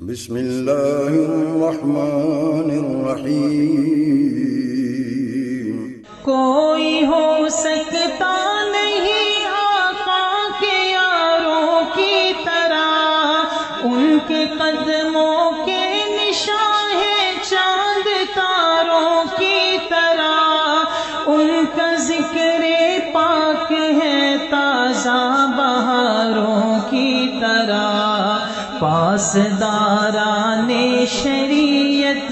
بسم اللہ الرحمن الرحیم۔ کوئی ہو سکتا نہیں آقا کے یاروں کی طرح، ان کے قدموں کے نشان ہے چاند تاروں کی طرح، ان کا ذکر پاک ہے تازہ بہاروں کی طرح، پاسداران شریعت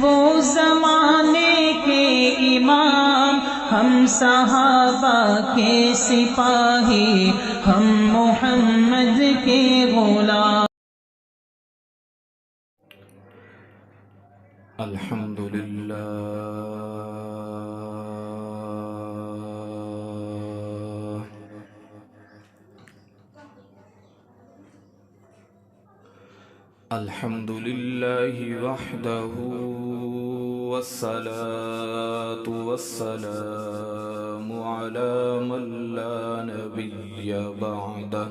وہ زمانے کے امام، ہم صحابہ کے سپاہی، ہم محمد کے غلام۔ الحمدللہ الحمدللہ وحدہ والصلاة والسلام علی من لا نبی بعدہ،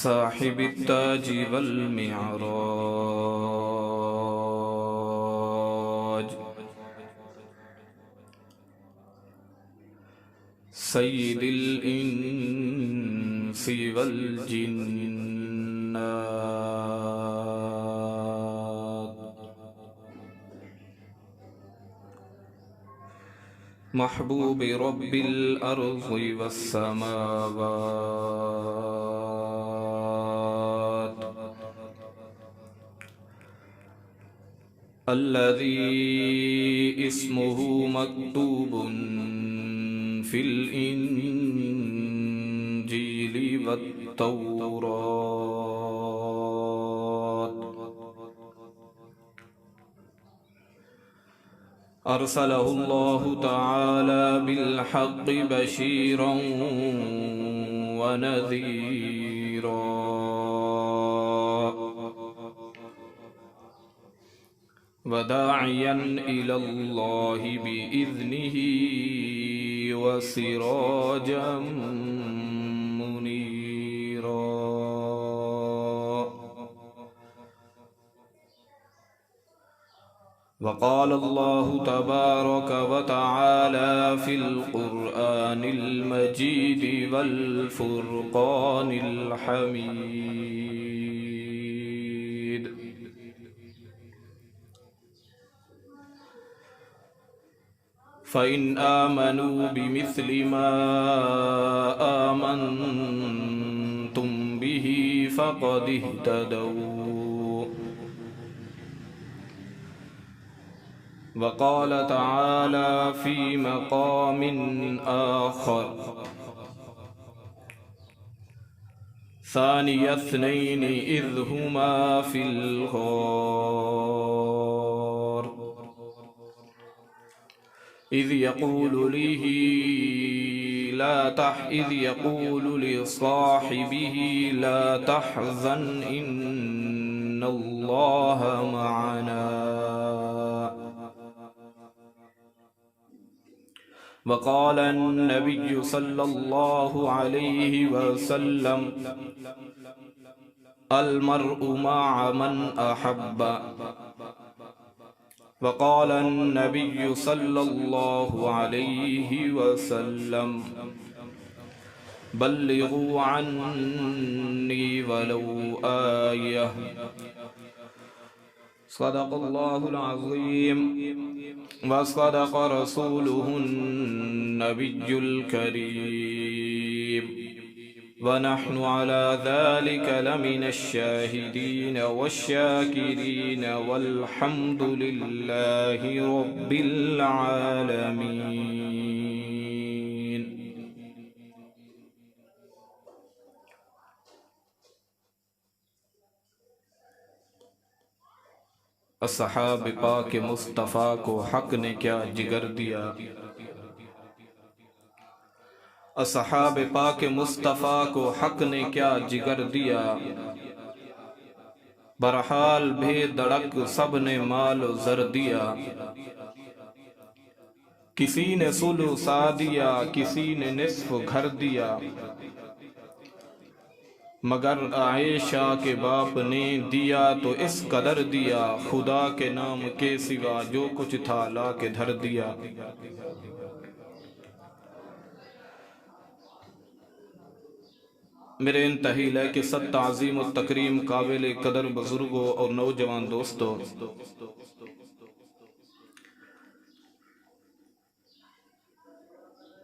صاحب التاج والمعراج، سید الانس والجنات، محبوب رب الارض والسماوات، الذي اسمه مكتوب في الإنجيل والتوراة، أرسله الله تعالى بالحق بشيرا ونذيرا، وداعيا إلى الله بإذنه وسراجا منيرا، وقال الله تبارك وتعالى في القرآن المجيد والفرقان الحميد، فإن آمنوا بمثل ما آمنتم به فقد اهتدوا، وقال تعالى في مقام آخر، ثاني اثنين إذ هما في الغار، إذ يقول لصاحبه لا تحزن إن الله معنا، وقال النبي صلى الله عليه وسلم المرء مع من أحب، وقال النبي صلى الله عليه وسلم بلغوا عني ولو آية، صدق الله العظيم وصدق رسوله النبي الكريم، ونحن على ذلك لمن الشاهدين والشاكرين، والحمد لله رب العالمين۔ اصحاب پاک مصطفیٰ کو حق نے کیا جگر دیا، اصحاب پاک مصطفیٰ کو حق نے کیا جگر دیا، برحال بے دڑک سب نے مال و زر دیا، کسی نے ثلث دیا، کسی نے نصف گھر دیا، مگر عائشہ کے باپ نے دیا تو اس قدر دیا، خدا کے نام کے سوا جو کچھ تھا لا کے دھر دیا۔ میرے انتہی لے سب تعظیم و تکریم قابل قدر بزرگوں اور نوجوان دوستوں،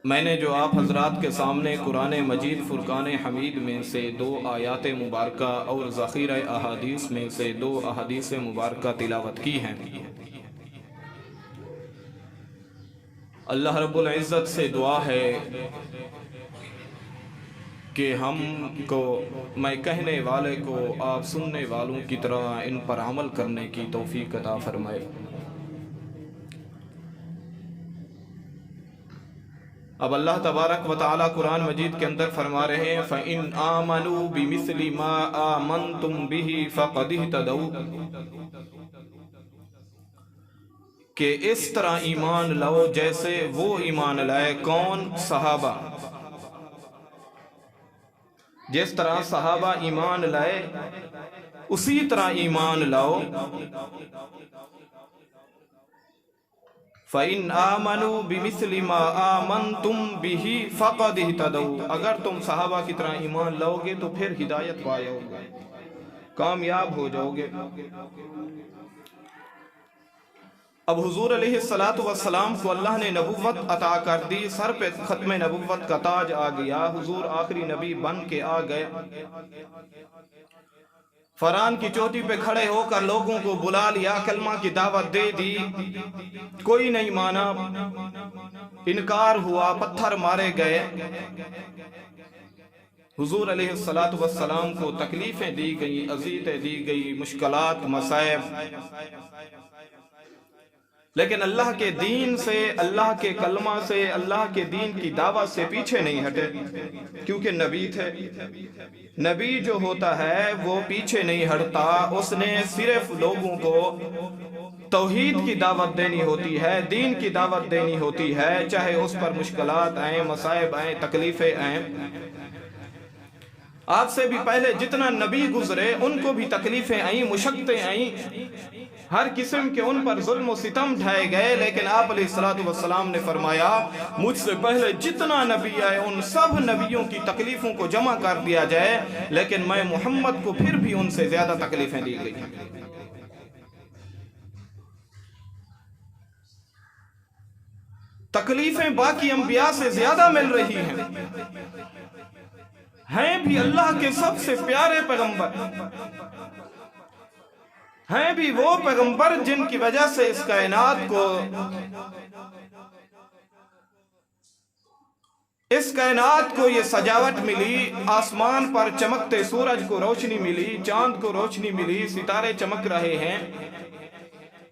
میں نے جو آپ حضرات کے سامنے قرآن مجید فرقان حمید میں سے 2 آیات مبارکہ اور ذخیرہ احادیث میں سے 2 احادیث مبارکہ تلاوت کی ہیں، اللہ رب العزت سے دعا ہے کہ ہم کو، میں کہنے والے کو، آپ سننے والوں کی طرح ان پر عمل کرنے کی توفیق عطا فرمائے۔ اب اللہ تبارک و تعالی قرآن مجید کے اندر فرما رہے ہیں فَإِنْ آمَنُوا بِمِثْلِ مَا آمَنْتُمْ بِهِ فَقَدِ اهْتَدَوْا، کہ اس طرح ایمان لاؤ جیسے وہ ایمان لائے۔ کون؟ صحابہ۔ جس طرح صحابہ ایمان لائے اسی طرح ایمان لاؤ۔ فَإِنْ آمَنُوا بِمِثْلِ مَا آمَنْتُمْ بِهِ فَقَدِ اهْتَدَوْا، اگر تم صحابہ کی طرح ایمان لاؤ گے تو پھر ہدایت پاؤ گے، کامیاب ہو جاؤ گے۔ اب حضور علیہ السلام کو اللہ نے نبوت عطا کر دی، سر پہ ختم نبوت کا تاج آ گیا، حضور آخری نبی بن کے آ گئے۔ فران کی چوٹی پہ کھڑے ہو کر لوگوں کو بلا لیا، کلمہ کی دعوت دے دی، کوئی نہیں مانا، انکار ہوا، پتھر مارے گئے۔ حضور علیہ السلام کو تکلیفیں دی گئی، اذیتیں دی گئی، مشکلات، مصائب، لیکن اللہ کے دین سے، اللہ کے کلمہ سے، اللہ کے دین کی دعوت سے پیچھے نہیں ہٹے، کیونکہ نبی تھے۔ نبی جو ہوتا ہے وہ پیچھے نہیں ہٹتا، اس نے صرف لوگوں کو توحید کی دعوت دینی ہوتی ہے، دین کی دعوت دینی ہوتی ہے، چاہے اس پر مشکلات آئیں، مصائب آئیں، تکلیفیں آئیں۔ آپ سے بھی پہلے جتنا نبی گزرے ان کو بھی تکلیفیں آئیں، مشقتیں آئیں، ہر قسم کے ان پر ظلم و ستم ڈھائے گئے، لیکن آپ علیہ السلام نے فرمایا مجھ سے پہلے جتنا نبی آئے ان سب نبیوں کی تکلیفوں کو جمع کر دیا جائے، لیکن میں محمد کو پھر بھی ان سے زیادہ تکلیفیں دی گئی۔ تکلیفیں باقی انبیاء سے زیادہ مل رہی ہیں بھی اللہ کے سب سے پیارے پیغمبر، ہیں بھی وہ پیغمبر جن کی وجہ سے اس کائنات کو یہ سجاوٹ ملی، آسمان پر چمکتے سورج کو روشنی ملی، چاند کو روشنی ملی، ستارے چمک رہے ہیں۔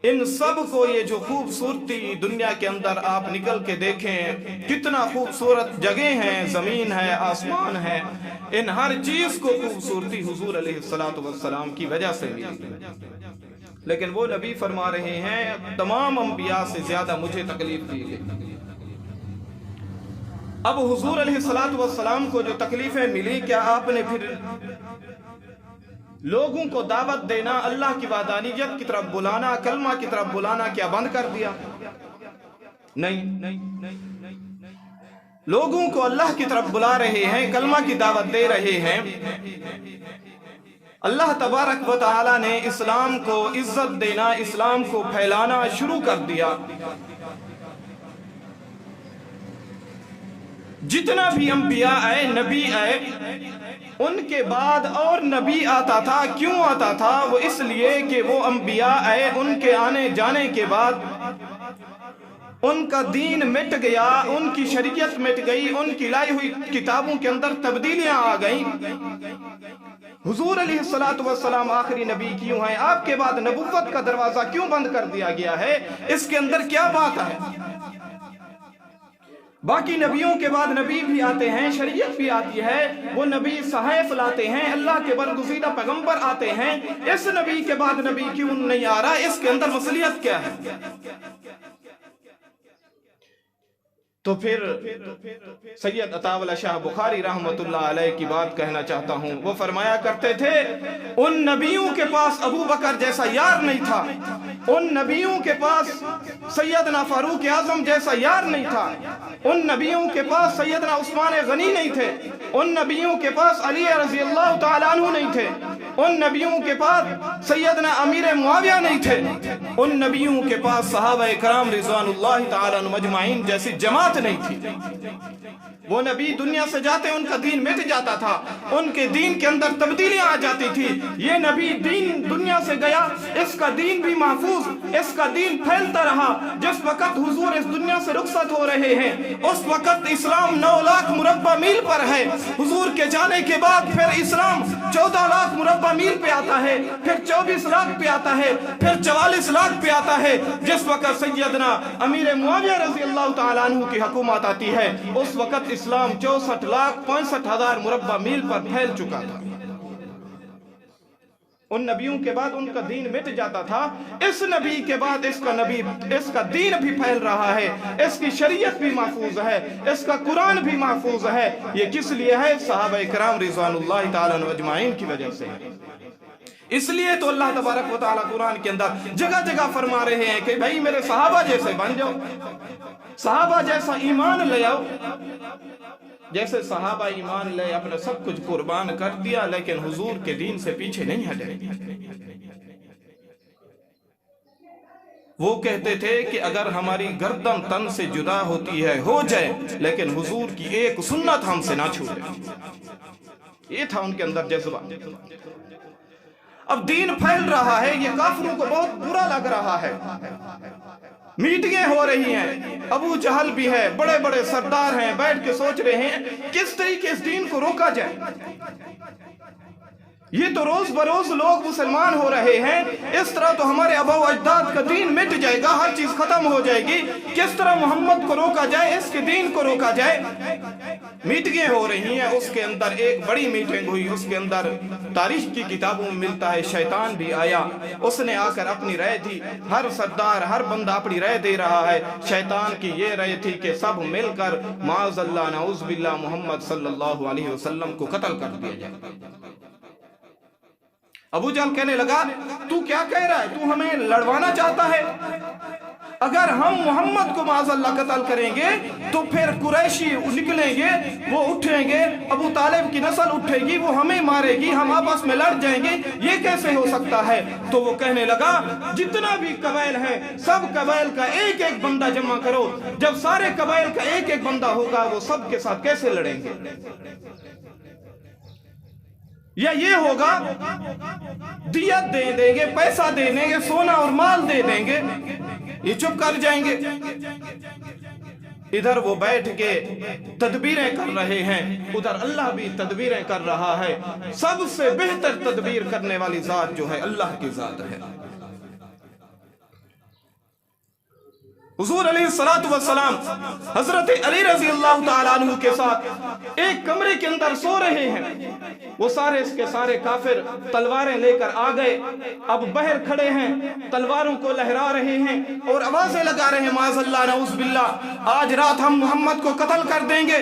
ان سب کو یہ جو خوبصورتی دنیا کے اندر آپ نکل کے دیکھیں، کتنا خوبصورت جگہ ہیں، زمین ہے، آسمان ہے، ان ہر چیز کو خوبصورتی حضور علیہ السلام کی وجہ سے ملی، لیکن وہ نبی فرما رہے ہیں تمام انبیاء سے زیادہ مجھے تکلیف دی گئی۔ اب حضور علیہ السلام کو جو تکلیفیں ملی، کیا آپ نے پھر لوگوں کو دعوت دینا، اللہ کی وحدانیت کی طرف بلانا، کلمہ کی طرف بلانا کیا بند کر دیا؟ نہیں، لوگوں کو اللہ کی طرف بلا رہے ہیں، کلمہ کی دعوت دے رہے ہیں۔ اللہ تبارک و تعالی نے اسلام کو عزت دینا، اسلام کو پھیلانا شروع کر دیا۔ جتنا بھی انبیاء آئے، نبی آئے، ان کے بعد اور نبی آتا تھا۔ کیوں آتا تھا؟ وہ اس لیے کہ وہ انبیاء آئے، ان کے آنے جانے کے بعد ان کا دین مٹ گیا، ان کی شریعت مٹ گئی، ان کی لائی ہوئی کتابوں کے اندر تبدیلیاں آ گئیں۔ حضور علیہ السلام آخری نبی کیوں ہیں؟ آپ کے بعد نبوت کا دروازہ کیوں بند کر دیا گیا ہے؟ اس کے اندر کیا بات ہے؟ باقی نبیوں کے بعد نبی بھی آتے ہیں، شریعت بھی آتی ہے، وہ نبی صحائف لاتے ہیں، اللہ کے برگزیدہ پیغمبر آتے ہیں، اس نبی کے بعد نبی کیوں نہیں آ رہا؟ اس کے اندر مصلیحت کیا ہے؟ تو پھر سید عطاء شاہ بخاری رحمتullah علیہ کی بات کہنا چاہتا ہوں. وہ فرمایا کرتے تھے ان نبیوں کے پاس ابو بکر جیسا یار نہیں تھا, ان نبیوں کے پاس سیدنا فاروق اعظم جیسا یار نہیں تھا, ان نبیوں کے پاس سیدنا عثمان غنی نہیں تھے, ان نبیوں کے پاس علی رضی اللہ تعالیٰ عنہ نہیں تھے, ان نبیوں کے پاس سیدنا امیر معاویہ نہیں تھے, ان نبیوں کے پاس صحابہ کرام رضوان اللہ تعالیٰ عنہ مجمعین جیسی جماعت نہیں تھی. وہ نبی دنیا سے جاتے ان کا دین مٹ جاتا تھا, ان کے دین کے اندر تبدیلیاں آ جاتی تھی. یہ نبی دین دنیا سے گیا, اس کا دین بھی محفوظ, اس کا دین پھیلتا رہا. جس وقت حضور اس دنیا سے رخصت ہو رہے ہیں اس وقت اسلام 9 لاکھ مربع میل پر ہے. حضور کے جانے کے بعد پھر اسلام 14 لاکھ مربع میل پہ آتا ہے, پھر 24 لاکھ پہ آتا ہے, پھر 44 لاکھ پہ آتا ہے. جس وقت سیدنا امیر معاویہ رضی اللہ تعالیٰ عنہ کی حکومت آتی ہے اس وقت اسلام 64,65,000 مربع میل پر پھیل چکا تھا. ان نبیوں کے بعد ان کا دین مٹ جاتا تھا, اس نبی کے بعد اس کا دین بھی پھیل رہا ہے, اس کی شریعت بھی محفوظ ہے, اس کا قرآن بھی محفوظ ہے. یہ کس لیے ہے؟ صحابہ کرام رضوان اللہ تعالیٰ عنہ اجمعین کی وجہ سے. اس لیے تو اللہ تبارک و تعالیٰ قرآن کے اندر جگہ جگہ فرما رہے ہیں کہ بھائی میرے صحابہ جیسے بن جاؤ, صحابہ جیسا ایمان لے آؤ. جیسے صحابہ ایمان لے اپنے سب کچھ قربان کر دیا لیکن حضور کے دین سے پیچھے نہیں ہٹے. وہ کہتے تھے کہ اگر ہماری گردن تن سے جدا ہوتی ہے ہو جائے لیکن حضور کی ایک سنت ہم سے نہ چھوٹے. یہ تھا ان کے اندر جذبہ. اب دین پھیل رہا ہے, یہ کافروں کو بہت برا لگ رہا ہے. میٹنگیں ہو رہی ہیں, ابو جہل بھی ہے, بڑے بڑے سردار ہیں, بیٹھ کے سوچ رہے ہیں کس طریقے اس دین کو روکا جائے. یہ تو روز بروز لوگ مسلمان ہو رہے ہیں, اس طرح تو ہمارے آباء و اجداد کا دین مٹ جائے گا, ہر چیز ختم ہو جائے گی. کس طرح محمد کو روکا جائے, اس کے دین کو روکا جائے. میٹنگیں ہو رہی ہیں. اس کے اندر ایک بڑی میٹنگ ہوئی, اس کے اندر تاریخ کی کتابوں میں ملتا ہے شیطان بھی آیا, اس نے آ کر اپنی رائے دی. ہر سردار ہر بندہ اپنی رائے دے رہا ہے. شیطان کی یہ رائے تھی کہ سب مل کر معاذ اللہ نعوذ باللہ محمد صلی اللہ علیہ وسلم کو قتل کر دیا جائے. ابو جہل کہنے لگا تو کیا کہہ رہا ہے, تو ہمیں لڑوانا چاہتا ہے؟ اگر ہم محمد کو معاذ اللہ قتل کریں گے تو پھر قریشی نکلیں گے, وہ اٹھیں گے, ابو طالب کی نسل اٹھے گی, وہ ہمیں مارے گی, ہم آپس میں لڑ جائیں گے, یہ کیسے ہو سکتا ہے؟ تو وہ کہنے لگا جتنا بھی قبائل ہیں سب قبائل کا ایک ایک بندہ جمع کرو. جب سارے قبائل کا ایک ایک بندہ ہوگا وہ سب کے ساتھ کیسے لڑیں گے؟ یا یہ ہوگا دیت دے دیں گے, پیسہ دے دیں گے, سونا اور مال دے دیں گے, یہ چپ کر جائیں گے. ادھر وہ بیٹھ کے تدبیریں کر رہے ہیں, ادھر اللہ بھی تدبیریں کر رہا ہے. سب سے بہتر تدبیر کرنے والی ذات جو ہے اللہ کی ذات ہے. حضور علیہ السلام حضرت علی رضی اللہ تعالیٰ عنہ کے ساتھ ایک کمرے کے اندر سو رہے ہیں. وہ سارے اس کے سارے کافر تلواریں لے کر آ گئے, اب باہر کھڑے ہیں, تلواروں کو لہرا رہے ہیں اور آوازیں لگا رہے ہیں معاذ اللہ نعوذ باللہ آج رات ہم محمد کو قتل کر دیں گے,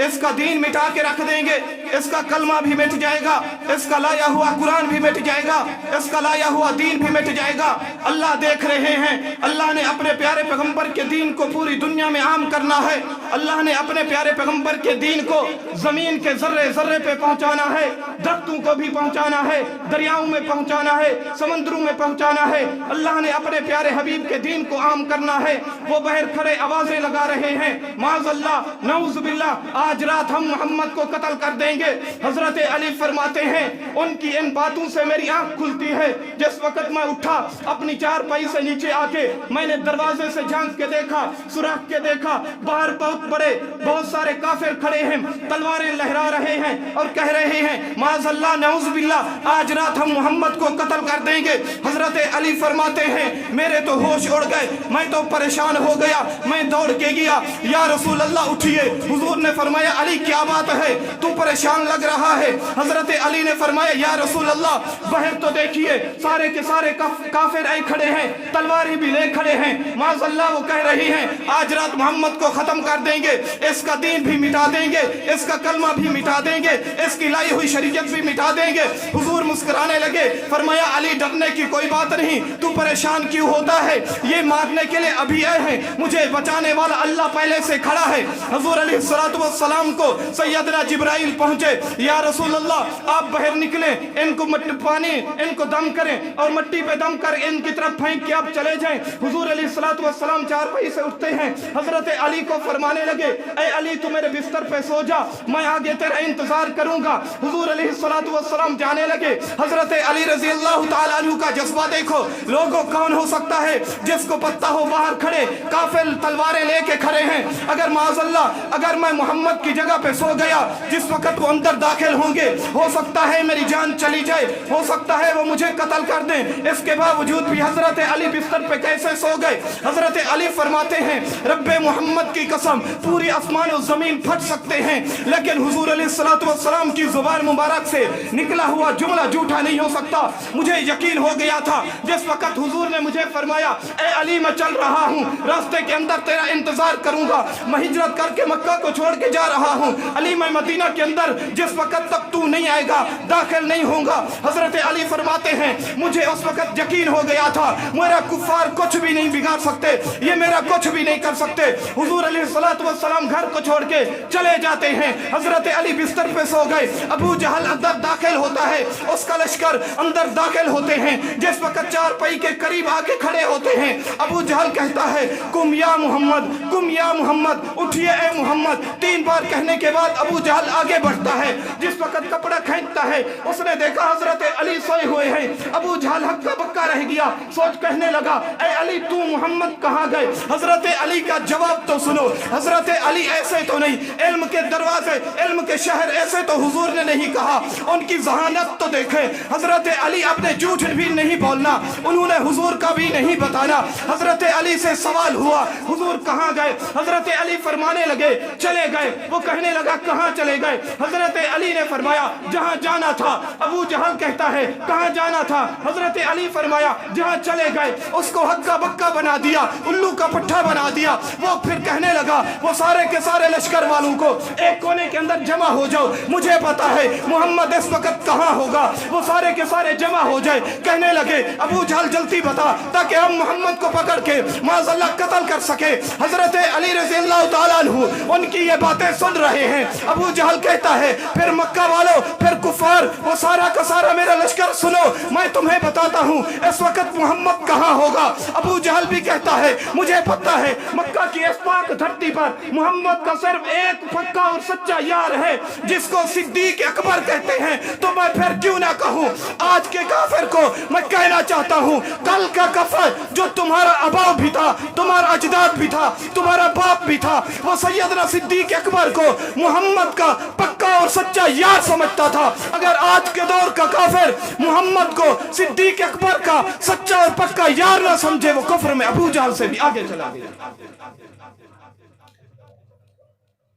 اس کا دین مٹا کے رکھ دیں گے, اس کا کلمہ بھی مٹ جائے گا, اس کا لایا ہوا قرآن بھی مٹ جائے گا, اس کا لایا ہوا دین بھی مٹ جائے گا. اللہ دیکھ رہے ہیں, اللہ نے اپنے پیارے پیغمبر کے دین کو پوری دنیا میں عام کرنا ہے. اللہ نے اپنے پیارے پیغمبر کے دین کو زمین کے ذرے ذرے پہ پہنچانا ہے, درختوں کو بھی پہنچانا ہے, دریاؤں میں پہنچانا ہے, سمندروں میں پہنچانا ہے. اللہ نے اپنے پیارے حبیب کے دین کو عام کرنا ہے. وہ باہر کھڑے آوازیں لگا رہے ہیں معاذ اللہ نعوذ باللہ آج رات ہم محمد کو قتل کر دیں گے. حضرت علی فرماتے ہیں ان کی ان باتوں سے میری آنکھ کھلتی ہے. جس وقت میں اٹھا اپنی چارپائی سے نیچے آ کے میں نے دروازے سے جھانک کے دیکھا, سوراخ کے دیکھا, باہر بہت سارے کافر کھڑے ہیں, تلواریں لہرا رہے ہیں اور کہہ رہے ہیں معاذ اللہ نعوذ باللہ آج رات ہم محمد کو قتل کر دیں گے. حضرت علی فرماتے ہیں میرے تو ہوش اڑ گئے, میں تو پریشان ہو گیا, میں دوڑ کے گیا یا رسول اللہ اٹھیے. حضور نے فرمایا علی کیا بات ہے, تو پریشان لگ رہا ہے. حضرت علی نے فرمایا یا رسول اللہ باہر تو دیکھیے سارے کے سارے کافر آئے کھڑے ہیں, تلواریں بھی لے کھڑے ہیں. معاذ اللہ وہ کہہ رہی ہیں آج رات محمد کو ختم کر دیں گے, اس کا دین بھی مٹا دیں گے, اس کا کلمہ بھی مٹا دیں گے, اس کی لائی ہوئی شریعت بھی مٹا دیں گے. حضور مسکرانے لگے, فرمایا علی ڈرنے کی کوئی بات نہیں, تو پریشان کیوں ہوتا ہے؟ یہ مارنے کے لیے ابھی آئے ہیں, مجھے بچانے والا اللہ پہلے سے کھڑا ہے. حضور علیہ السلام کو سیدنا جبرائیل پہنچے, یا رسول اللہ آپ باہر نکلیں, ان کو پانی ان کو دم کریں اور مٹی پہ دم کر ان کی طرف پھینک کے آپ چلے جائیں. حضور علیہ السلام چارپائی سے اٹھتے ہیں, حضرت علی کو فرمانے لگے, اے علی تو میرے بستر پہ سو جا, میں آگے تیرا انتظار کروں گا. حضور علیہ السلام جانے لگے. حضرت علی رضی اللہ تعالیٰ عنہ کا جذبہ دیکھو. لوگوں کون ہو سکتا ہے جس کو پتہ ہو باہر کھڑے کافر تلواریں لے کے کھڑے ہیں, اگر معاذ اللہ اگر میں محمد کی جگہ پہ سو گیا جس وقت وہ اندر داخل ہوں گے, ہو سکتا ہے میری جان چلی جائے, ہو سکتا ہے وہ مجھے قتل کر دیں. اس کے باوجود بھی حضرت علی بستر پہ کیسے سو گئے؟ حضرت علی فرماتے ہیں, رب محمد کی قسم پوری آسمان و زمین پھٹ سکتے ہیں لیکن حضور علیہ السلام کی زبان مبارک سے نکلا ہوا جملہ جھوٹا نہیں ہو سکتا. مجھے یقین ہو گیا تھا جس وقت حضور نے مجھے فرمایا, اے علی میں چل رہا ہوں, راستے کے اندر تیرا انتظار کروں گا, میں ہجرت کر کے مکہ کو چھوڑ کے جا رہا ہوں, علی میں مدینہ کے اندر جس وقت تک تو نہیں آئے گا داخل نہیں ہوں گا. حضرت علی فرماتے ہیں, مجھے اس وقت یقین ہو گیا تھا میرا کفار کچھ بھی نہیں بگاڑ سکتے, یہ میرا کچھ بھی نہیں کر سکتے. حضور علیہ السلام گھر کو چھوڑ کے چلے جاتے ہیں. حضرت علی بستر پہ سو گئے. ابو جہل اندر داخل ہوتا ہے, اس کا لشکر اندر داخل ہوتے ہیں. جس وقت چار پائی کے قریب آ کے کھڑے ہوتے ہیں, ابو جہل کہتا ہے, کم یا محمد, کم یا محمد, اٹھیے اے محمد. 3 بار کہنے کے بعد ابو جہل آگے بڑھتا ہے. جس وقت کپڑا کھینچتا ہے اس نے دیکھا حضرت علی سوئے ہوئے ہیں. ابو جہل ہکا بکا رہ گیا, سوچ کہنے لگا, اے علی تو محمد کہاں گئے؟ حضرت علی کا جواب تو سنو. حضرت علی ایسے تو نہیں, علم کے دروازے علم کے شہر ایسے تو حضور نے نہیں کہا. ان کی ذہانت تو دیکھیں, حضرت علی اپنے جھوٹ بھی نہیں بولنا, انہوں نے حضور کا بھی نہیں بتانا. حضرت علی سے سوال ہوا, حضور کہاں گئے؟ حضرت علی فرمانے لگے, چلے گئے. وہ کہنے لگا, کہاں چلے گئے؟ حضرت علی نے فرمایا, جہاں جانا تھا. ابو جہل کہتا ہے, کہاں جانا تھا؟ حضرت علی فرمایا, جہاں چلے گئے. اس کو ہکا بکا بنا دیا, الو کا پٹھا بنا دیا. وہ پھر کہنے لگا, وہ سارے کے سارے لشکر والوں کو ایک کونے کے اندر جمع ہو جاؤ, مجھے پتا ہے محمد اس وقت کہاں ہوگا. وہ سارے کے سارے جمع ہو جائے. کہنے لگے, ابو جہل جلدی بتا تاکہ ہم محمد کو پکڑ کے معاذ اللہ قتل کر سکے. حضرت علی رضی اللہ تعالیٰ عنہ ان کی یہ باتیں سن رہے ہیں. ابو جہل کہتا ہے, پھر مکہ والوں, پھر کفار, وہ سارا کا سارا میرا لشکر سنو, میں تمہیں بتاتا ہوں اس وقت محمد کہاں ہوگا. ابو جہل بھی کہتا ہے, مجھے پتہ ہے مکہ کی اس پاک دھرتی پر محمد کا صرف ایک پکا اور سچا یار ہے جس کو صدیق اکبر کہتے ہیں. تو میں پھر کیوں نہ کہوں. آج کے کافر کو میں کہنا چاہتا ہوں, کل کا کافر جو تمہارا اباؤ بھی تھا, تمہارا اجداد بھی تھا, تمہارا باپ بھی تھا, وہ سیدنا صدیق اکبر کو محمد کا پکا اور سچا یار سمجھتا تھا. اگر آج کے دور کا کافر محمد کو صدیق اکبر کا سچا اور پکا یار نہ سمجھے, وہ کفر میں ابو جہل سے بھی آگے چلا گیا.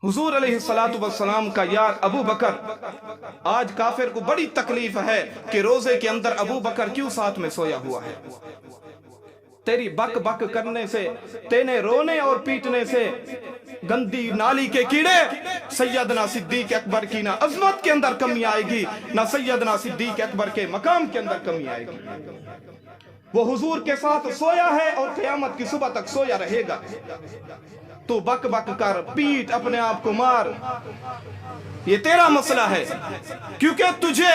حضور علیہ السلام کا یار ابو بکر. آج کافر کو بڑی تکلیف ہے کہ روزے کے اندر ابو بکر کیوں ساتھ میں سویا ہوا ہے. تیری بک بک کرنے سے, تینے رونے اور پیٹنے سے گندی نالی کے کیڑے سیدنا صدیق اکبر کی نہ عظمت کے اندر کمی آئے گی, نہ سیدنا صدیق اکبر کے مقام کے اندر کمی آئے گی. وہ حضور کے ساتھ سویا ہے اور قیامت کی صبح تک سویا رہے گا. تو بک بک کر, پیٹ, اپنے آپ کو مار, یہ تیرا مسئلہ ہے. کیونکہ تجھے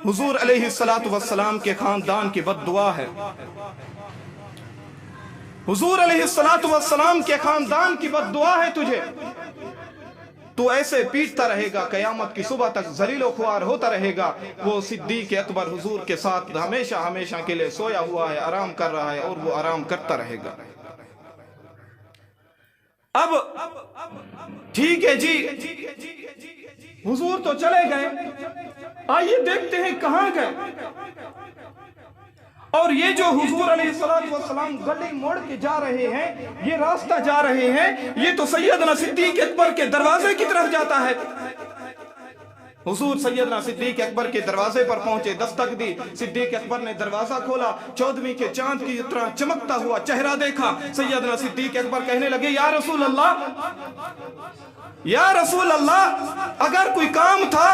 حضور علیہ السلام کے خاندان کی بد دعا ہے. حضور علیہ السلام کے خاندان کی بد دعا ہے تجھے. تو ایسے پیٹتا رہے گا, قیامت کی صبح تک ذلیل و خوار ہوتا رہے گا. وہ صدیق اکبر حضور کے ساتھ ہمیشہ کے لیے سویا ہوا ہے, آرام کر رہا ہے, اور وہ آرام کرتا رہے گا. اب ٹھیک ہے جی, حضور تو چلے گئے, آئیے دیکھتے ہیں کہاں گئے. اور یہ جو حضور علیہ السلام گلی موڑ کے جا رہے ہیں, یہ راستہ جا رہے ہیں, یہ تو سیدنا صدیق اکبر کے دروازے کی طرف جاتا ہے. हुजूर सैयदना सिद्दीक अकबर के दरवाजे पर पहुंचे, दस्तक दी। सिद्दीक अकबर ने दरवाजा खोला, 14वीं के चांद की तरह चमकता हुआ चेहरा देखा। सैयदना सिद्दीक अकबर कहने लगे, या रसूल अल्लाह, या रसूल अल्लाह, अगर कोई काम था,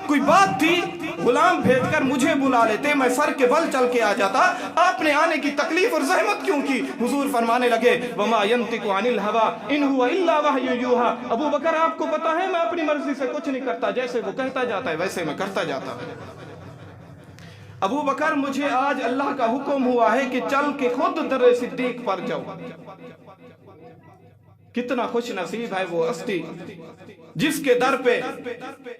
कोई बात थी, गुलाम भेजकर मुझे बुला लेते, मैं सर के बल चल के आ जाता, आपने आने की तकलीफ और जहमत क्यों की? हुजूर फरमाने लगे, वमा यंतिकु अनिल हवा इन हुवा इल्ला वहयु यूहा। अबू बकर, आपको पता है मैं अपनी मर्जी से कुछ नहीं करता, जैसे वो कहता जाता है वैसे मैं करता जाता हूं। अबू बकर, मुझे आज अल्लाह का हुक्म हुआ है कि चल के खुद दर सिद्दीक पर जाओ। कितना खुश नसीब है वो हस्ती जिसके दर पे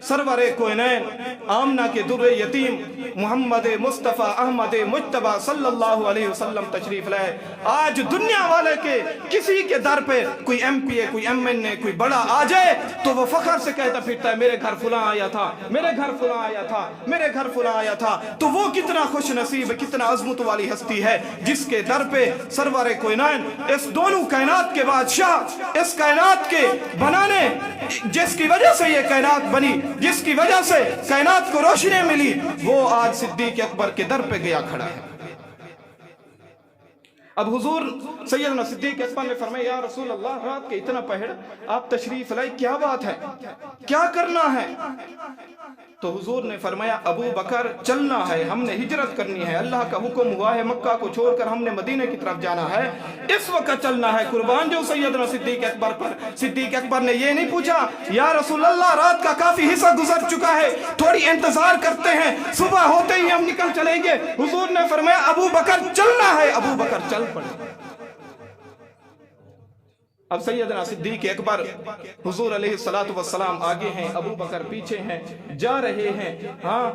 सरवरे कोइनैन आमना के दुर्रे यतीम मोहम्मद मुस्तफ़ा अहमद मुज्तबा सल्लल्लाहु अलैहि वसल्लम तशरीफ लाए। आज दुनिया वाले के किसी के दर पे कोई एमपीए, कोई एमएनए, कोई बड़ा आ जाए तो वो फखर से कहता फिरता है, मेरे घर फुला आया था, मेरे घर फुला आया था, मेरे घर फुला आया था। तो वो कितना खुश नसीब, कितना अजमत वाली हस्ती है जिसके दर पे सरवरे कोइनैन, इस दोनों कायनात के बादशाह, इस कायनात के बनाने, जिसकी वजह से ये कायनात बनी, जिसकी वजह से कायनात को रोशनी मिली, वो आज सिद्दीक अकबर के दर पे गया खड़ा है। अब हुजूर सैयदना सिद्दीक अकबर ने फरमाया, या रसूल अल्लाह, रात के इतना पहर आप तशरीफ लाए, क्या बात है, क्या करना है? तो हुजूर ने फरमाया, अबू बकर, चलना है, हमने हिजरत करनी है, अल्लाह का हुक्म हुआ है, मक्का को छोड़कर हमने मदीने की तरफ जाना है, इस वक्त चलना है। कुर्बान जो सैयदना सिद्दीक अकबर पर। सिद्दीक अकबर ने ये नहीं पूछा, या रसूल अल्लाह, रात का काफी हिस्सा गुजर चुका है, थोड़ी इंतजार करते हैं, सुबह होते ही हम निकल चलेंगे। हुजूर ने फरमाया, अबू बकर, चलना है। अबू बकर चल पड़े। अब सैयदना सिद्दीक अकबर हुजूर अलैहिस्सलातु वस्सलाम आगे हैं, अबू बकर पीछे हैं, जा रहे हैं। हाँ,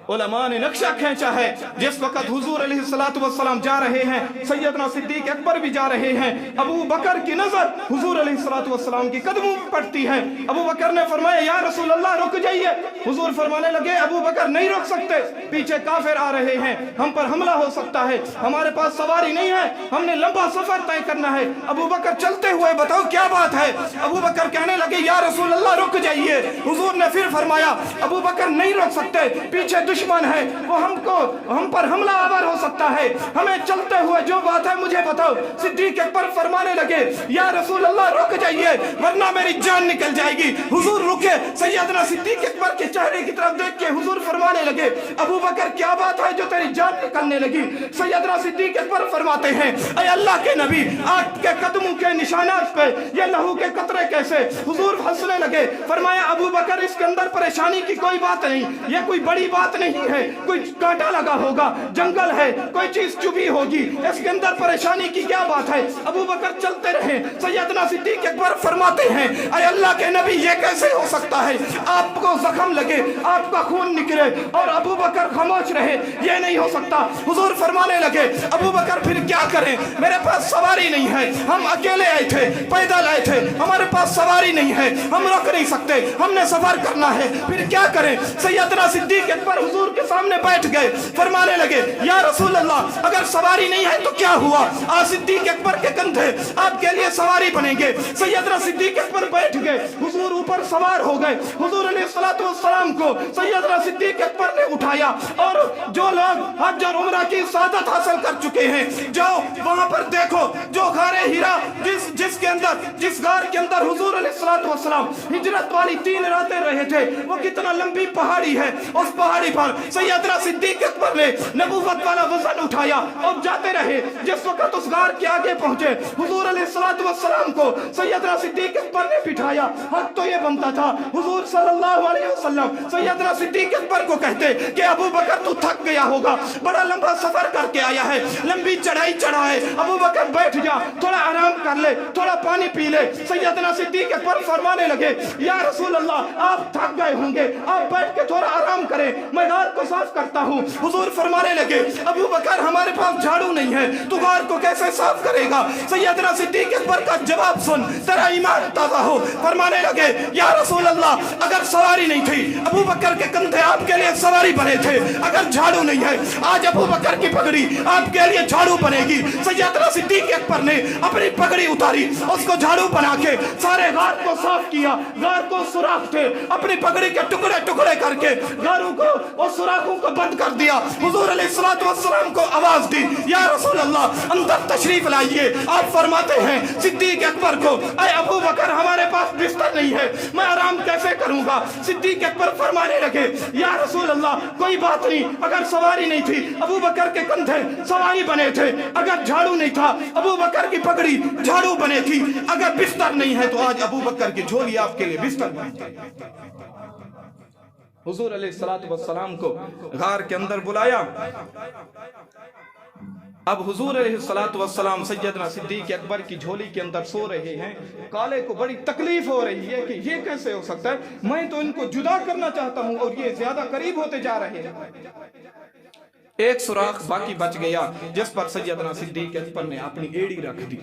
उलमा ने नक्शा खींचा है, जिस वक्त हुजूर अलैहिस्सलातु वस्सलाम जा रहे हैं, सैयदना सिद्दीक अकबर भी जा रहे हैं। अबू बकर की नजर हुजूर अलैहिस्सलातु वस्सलाम की कदमों पर पड़ती है। अबू बकर ने फरमाया, या रसूल अल्लाह, रुक जाइए। हुजूर फरमाने लगे, अबू बकर नहीं रुक सकते, पीछे काफिर आ रहे हैं, हम पर हमला हो सकता है, हमारे पास सवारी नहीं है, हमने लंबा सफर तय करना है। अबू बकर चलते हुए, बताओ क्या बात है? अबू बकर कहने लगे, या रसूल अल्लाह, रुक जाइए। हुजूर ने फिर फरमाया, अबू बकर नहीं रुक सकते, पीछे दुश्मन है, वो हम पर हमला आवर हो सकता है, हमें चलते हुए जो बात है मुझे बताओ। सिद्दीक अकबर फरमाने लगे, या रसूल अल्लाह, रुक जाइए वरना मेरी जान निकल जाएगी। हुजूर रुके। सैयदना सिद्दीक अकबर के चेहरे की तरफ देख के हुजूर फरमाने लगे, अबू बकर, क्या बात है जो तेरी जान निकलने लगी? सैयदना सिद्दीक अकबर फरमाते हैं, ऐ अल्लाह के नबी, आपके कदमों के निशानात पे ये लहू के कतरे कैसे? हुजूर हंसने लगे, फरमाया, अबू बकर, इसके अंदर परेशानी की कोई बात नहीं, ये कोई बड़ी बात नहीं है, कोई कांटा लगा होगा, जंगल है, कोई चीज चुभी होगी, इसके अंदर परेशानी की क्या बात है? अबू बकर चलते रहे। सैयदना सिद्दीक अकबर फरमाते हैं, अरे अल्लाह के नबी, ये कैसे हो सकता है? आपको जख्म लगे, आपका खून निकले और अबू बकर खामोश रहे, ये नहीं हो सकता। हुजूर फरमाने लगे, अबू बकर, फिर क्या करें? मेरे पास सवारी नहीं है, हम अकेले आए थे, पैदल आए थे, हमारे पास सवारी नहीं है, हम रुक नहीं सकते, हमने सफर करना है, फिर क्या करें? सैयदना सिद्दीक अकबर हुजूर के सामने बैठ गए, फरमाने लगे, या रसूल अल्लाह, अगर सवारी नहीं है तो क्या हुआ? आज सिद्दीक अकबर के कंधे आपके लिए सवारी बनेंगे। सैयदना सिद्दीक अकबर बैठ गए, हुजूर ऊपर सवार हो गए। हुजूर अलैहिस्सलातु वस्सलाम को सैयदना सिद्दीक अकबर ने उठाया और जो लोग हज और उम्रा की सादत हासिल कर चुके हैं, जाओ वहां पर देखो, जो गारे हीरा, जिस गार के अंदर हुजूर अलैहिस्सलातु वस्सलाम हिजरत वाली 3 रातें रहे थे, वो कितना लंबी पहाड़ी है। उस पहाड़ी पर सैयदना सिद्दीक अकबर ने नबूवत वाला वजन उठाया और जाते रहे। जिस वक्त उस गार के आगे पहुंचे, हुजूर अलैहिस्सलातु वस्सलाम को सैयदना सिद्दीक अकबर ने बिठाया। हक तो ये बनता था, हुजूर सल्लल्लाहु अलैहि वसल्लम सैयदना सिद्दीक अकबर को कहते कि अबू बकर, तू थक गया होगा, बड़ा लंबा सफर करके आया है, लंबी चढ़ाई चढ़ा है, अबू बकर बैठ जा, थोड़ा आराम कर ले, थोड़ा पानी पी ले। सैयदना सिद्दीक अकबर फरमाने लगे, या रसूल अल्लाह, आप थक गए होंगे, आप बैठ के थोड़ा आराम करें, मैं गार को साफ करता हूँ। हुजूर फरमाने लगे, अबू बकर, हमारे पास झाड़ू नहीं है, तू गार को कैसे साफ करेगा? सैयदना सिद्दीक अकबर का जवाब सुन, तेरा ईमान ताजा हो। फरमाने लगे, या रसूल अल्लाह, अगर सवारी नहीं थी, अबू बकर के कंधे आपके लिए सवारी बने थे, अगर झाड़ू नहीं है, आज अबू बकर की पगड़ी आपके लिए झाड़ू बनेगी। सैयदना सिद्दीक अकबर ने अपनी पगड़ी उतारी, उसको झाड़ू बना के सारे غار کو صاف کیا، غار کو سوراخ تھے، اپنی پگڑی کے ٹکڑے ٹکڑے کر کے غاروں کو اور سوراخوں کو بند کر دیا۔ حضور علیہ السلام کو آواز دی، یا رسول اللہ اندر تشریف لائیے۔ آپ فرماتے ہیں صدیق اکبر کو، اے ابو بکر ہمارے پاس بستر نہیں ہے، میں آرام کیسے کروں گا؟ صدیق اکبر فرمانے لگے، یا رسول اللہ کوئی بات نہیں، اگر سواری نہیں تھی ابو بکر کے کندھے سواری بنے تھے، اگر جھاڑو نہیں تھا ابو بکر کی پگڑی جھاڑو بنے تھی، اگر بستر نہیں ہے تو آج ابو بکر کی جھولی آپ کے لیے بستر بنے۔ حضور علیہ السلام کو غار کے اندر بلایا۔ اب حضور علیہ السلام سیدنا صدیق اکبر کی جھولی کے اندر سو رہے ہیں۔ کالے کو بڑی تکلیف ہو رہی ہے کہ یہ کیسے ہو سکتا ہے، میں تو ان کو جدا کرنا چاہتا ہوں اور یہ زیادہ قریب ہوتے جا رہے ہیں۔ ایک سوراخ باقی بچ گیا جس پر سیدنا صدیق اکبر نے اپنی ایڑی رکھ دی،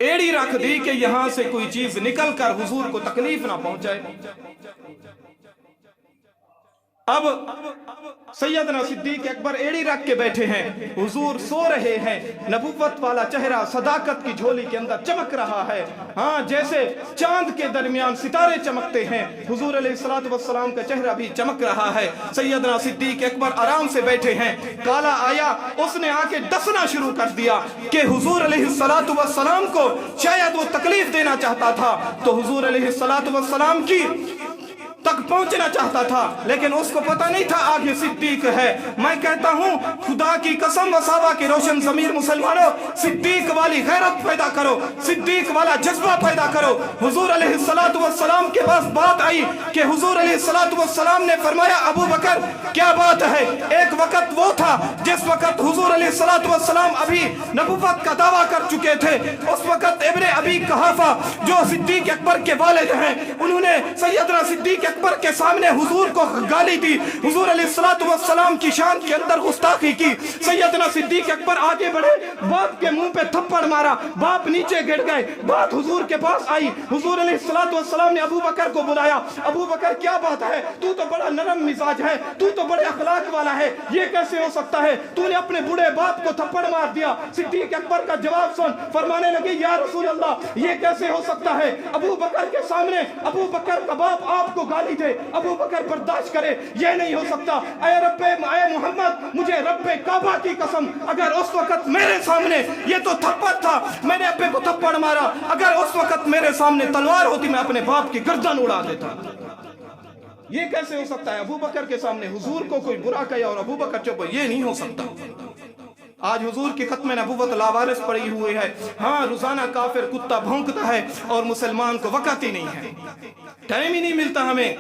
ایڑی رکھ دی کہ یہاں سے کوئی چیز نکل کر حضور کو تکلیف نہ پہنچائے۔ اب سیدنا صدیق اکبر ایڑی رکھ کے بیٹھے ہیں، حضور سو رہے ہیں، نبوت والا چہرہ صداقت کی جھولی کے اندر چمک رہا ہے، ہاں جیسے چاند کے درمیان ستارے چمکتے ہیں، حضور علیہ السلام کا چہرہ بھی چمک رہا ہے۔ سیدنا صدیق اکبر آرام سے بیٹھے ہیں، کالا آیا، اس نے آ کے ڈسنا شروع کر دیا کہ حضور علیہ السلام کو شاید وہ تکلیف دینا چاہتا تھا تو حضور علیہ السلام کی تک پہنچنا چاہتا تھا، لیکن اس کو پتہ نہیں تھا آگے صدیق ہے۔ میں کہتا ہوں خدا کی قسم و صحابہ کی روشن ضمیر مسلمانوں، صدیق والی غیرت پیدا کرو، صدیق والا جذبہ پیدا کرو۔ حضور علیہ السلام کے پاس بات آئی کہ حضور علیہ السلام نے فرمایا ابو بکر کیا بات ہے؟ ایک وقت وہ تھا جس وقت حضور علیہ السلام ابھی نبوت کا دعویٰ کر چکے تھے، اس وقت ابن ابی قحافہ جو صدیق اکبر کے والد ہیں، انہوں نے سیدنا صدیق اکبر کے سامنے حضور کو گالی دی، حضور علیہ السلام کی شان کے اندر گستاخی کی۔ سیدنا صدیق اکبر آگے بڑھے، باپ کے منہ پہ تھپڑ مارا، باپ نیچے گر گئے، بات حضور کے پاس آئی، حضور علیہ السلام نے ابو بکر کو بلایا، ابو بکر کیا بات ہے؟ تو بڑا نرم مزاج ہے، تو بڑے اخلاق والا ہے، یہ کیسے ہو سکتا ہے؟ تو نے اپنے بوڑھے باپ کو تھپڑ مار دیا۔ صدیق اکبر کا جواب سن، فرمانے لگے یا رسول اللہ یہ کیسے ہو سکتا ہے؟ ابو بکر کے سامنے ابو بکر کا باپ آپ کو گالی دے، ابو بکر برداشت کرے، یہ نہیں ہو سکتا۔ اے محمد مجھے رب کعبہ کی قسم، اگر اس وقت میرے سامنے یہ تو تھپڑ تھا، میں نے ابے کو تھپڑ مارا، اگر اس وقت میرے سامنے تلوار ہوتی میں اپنے باپ کی گردن اڑا دیتا۔ یہ کیسے ہو سکتا ہے؟ ابو بکر کے سامنے حضور کو کوئی برا کہا اور ابو بکر چپ، یہ نہیں ہو سکتا۔ آج حضور کی ختم نبوت لاوارث پڑی ہوئی ہے، ہاں روزانہ کافر کتا بھونکتا ہے اور مسلمان کو وقت ہی نہیں ہے، ٹائم ہی نہیں ملتا ہمیں۔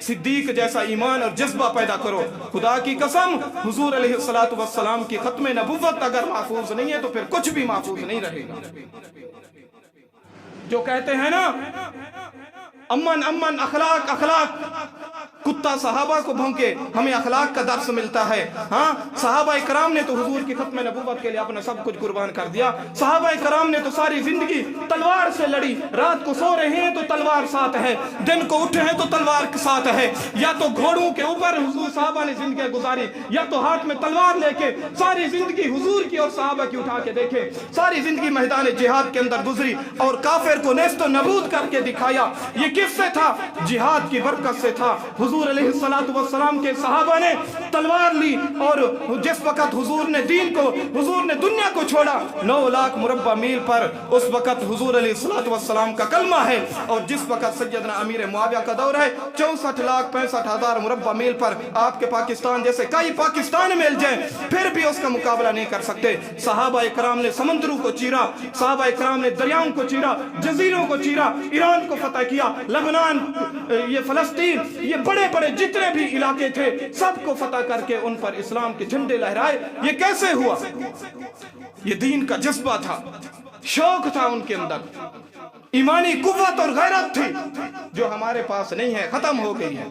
صدیق جیسا ایمان اور جذبہ پیدا کرو۔ خدا کی قسم حضور علیہ السلام کی ختم نبوت اگر محفوظ نہیں ہے تو پھر کچھ بھی محفوظ نہیں رہے گا۔ جو کہتے ہیں نا امن امن اخلاق اخلاق، کتا صحابہ کو بھونکے ہمیں اخلاق کا درس ملتا ہے۔ ہاں صحابہ کرام نے تو حضور کی ختم نبوت کے لیے اپنا سب کچھ قربان کر دیا۔ صحابہ کرام نے تو ساری زندگی تلوار سے لڑی، رات کو سو رہے ہیں تو تلوار ساتھ ہے، دن کو اٹھے ہیں تو تلوار کے ساتھ ہے، یا تو گھوڑوں کے اوپر حضور صحابہ نے زندگی گزاری، یا تو ہاتھ میں تلوار لے کے ساری زندگی حضور کی اور صحابہ کی اٹھا کے دیکھے، ساری زندگی میدان جہاد کے اندر گزری اور کافر کو نیست و نابود کر کے دکھایا۔ یہ کس سے تھا؟ جہاد کی برکت سے تھا۔ حضور علیہ السلام کے صحابہ نے تلوار لی اور جس وقت حضور نے دین کو، حضور نے دنیا کو چھوڑا 9 لاکھ مربع میل پر، اس وقت حضور علیہ السلام کا کلمہ ہے، اور جس وقت سیدنا امیر معاویہ کا دور ہے 64,65,000 مربع میل پر، آپ کے پاکستان جیسے کئی پاکستان مل جائیں پھر بھی اس کا مقابلہ نہیں کر سکتے۔ صحابہ کرام نے سمندروں کو چیرا، صحابہ کرام نے دریاؤں کو چیرا، جزیروں کو چیرا، ایران کو فتح کیا، لبنان، یہ فلسطین، یہ بڑے بڑے جتنے بھی علاقے تھے سب کو فتح کر کے ان پر اسلام کے جھنڈے لہرائے۔ یہ کیسے ہوا؟ یہ دین کا جذبہ تھا، شوق تھا ان کے اندر، ایمانی قوت اور غیرت تھی جو ہمارے پاس نہیں ہے، ختم ہو گئی ہے۔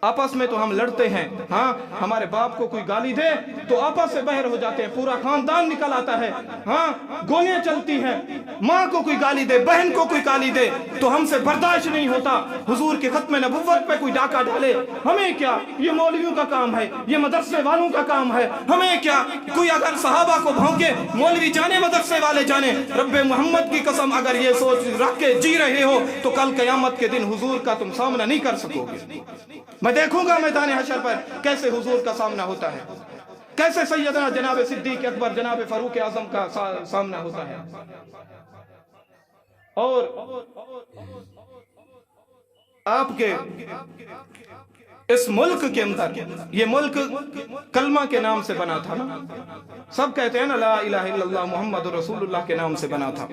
आपस में तो हम लड़ते हैं, हाँ, हमारे बाप को कोई गाली दे तो आपस से बहर हो जाते हैं, पूरा खानदान निकल आता है, हाँ, गोलियां चलती हैं। माँ को कोई गाली दे, बहन को कोई गाली दे तो हमसे बर्दाश्त नहीं होता। हुजूर के खत्म नबुव्वत पे कोई डाका डाले, हमें क्या, ये मौलवियों का काम है, ये मदरसे वालों का काम है, हमें क्या। कोई अगर सहाबा को भौंके, मौलवी जाने मदरसे वाले जाने, रब्बे मोहम्मद की कसम अगर ये सोच रख के जी रहे हो तो कल क़यामत के दिन हुजूर का तुम सामना नहीं कर सकोगे। मैं देखूंगा मैदान हशर पर कैसे हुजूर का सामना होता है, कैसे सैयदना जनाब सिद्दीक अकबर, जनाब फारूक आजम का सामना होता है। और आपके इस मुल्क के अंदर, ये मुल्क कलमा के नाम से बना था ना, सब कहते हैं ना ला इलाहा इल्लल्लाह मुहम्मदुर रसूलुल्लाह के नाम से बना था।